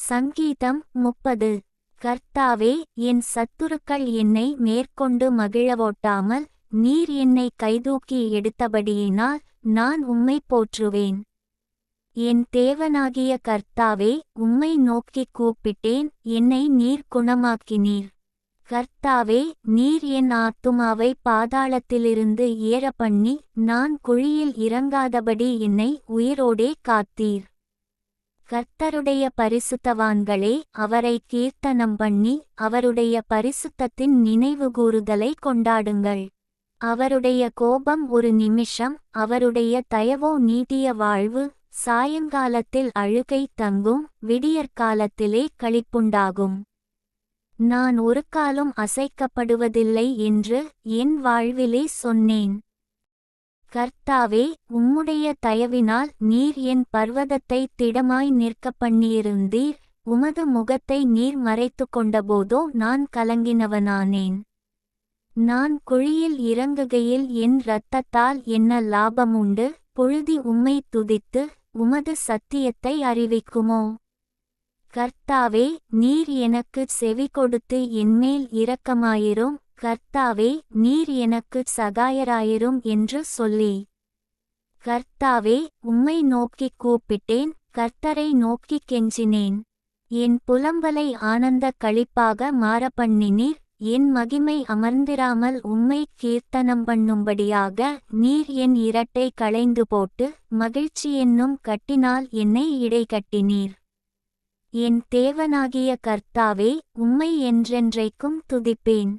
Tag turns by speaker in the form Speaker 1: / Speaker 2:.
Speaker 1: சங்கீதம் 30. கர்த்தாவே, என் சத்துருக்கள் என்னை மேற்கொண்டு மகிழவொட்டாமல் நீர் என்னை கைதூக்கி எடுத்தபடியினால் நான் உம்மை போற்றுவேன். என் தேவனாகிய கர்த்தாவே, உம்மை நோக்கிக் கூப்பிட்டேன், என்னை நீர் குணமாக்கினீர். கர்த்தாவே, நீர் என் ஆத்துமாவை பாதாளத்திலிருந்து ஏறப்பண்ணி நான் குழியில் இறங்காதபடி என்னை உயிரோடே காத்தீர். கர்த்தருடைய பரிசுத்தவான்களே, அவரை கீர்த்தனம் பண்ணி அவருடைய பரிசுத்தத்தின் நினைவுகூருதலை கொண்டாடுங்கள். அவருடைய கோபம் ஒரு நிமிஷம், அவருடைய தயவோ நீடிய வாழ்வு. சாயங்காலத்தில் அழுகை தங்கும், விடியற்காலத்திலே களிப்புண்டாகும். நான் ஒருக்காலும் அசைக்கப்படுவதில்லை என்று என் வாழ்விலே சொன்னேன். கர்த்தாவே, உம்முடைய தயவினால் நீர் என் பர்வதத்தை திடமாய் நிற்கப் பண்ணியிருந்தீர். உமது முகத்தை நீர் மறைத்து கொண்டபோதோ நான் கலங்கினவனானேன். நான் குழியில் இறங்குகையில் என் இரத்தத்தால் என்ன லாபமுண்டு? புழுதி உம்மை துதித்து உமது சத்தியத்தை அறிவிக்குமோ? கர்த்தாவே, நீர் எனக்குச் செவி கொடுத்து என்மேல் இரக்கமாயிரும். கர்த்தாவே, நீர் எனக்குச் சகாயராயிரும் என்று சொல்லி. கர்த்தாவே, உம்மை நோக்கிக் கூப்பிட்டேன், கர்த்தரை நோக்கிக் கெஞ்சினேன். என் புலம்பலை ஆனந்த களிப்பாக மாறப்பண்ணினீர். என் மகிமை அமர்ந்திராமல் உம்மை கீர்த்தனம் பண்ணும்படியாக நீர் என் இரட்டை களைந்து போட்டு மகிழ்ச்சி என்னும் கட்டினால் என்னை இடைகட்டினீர். என் தேவனாகிய கர்த்தாவே, உம்மை என்றென்றைக்கும் துதிப்பேன்.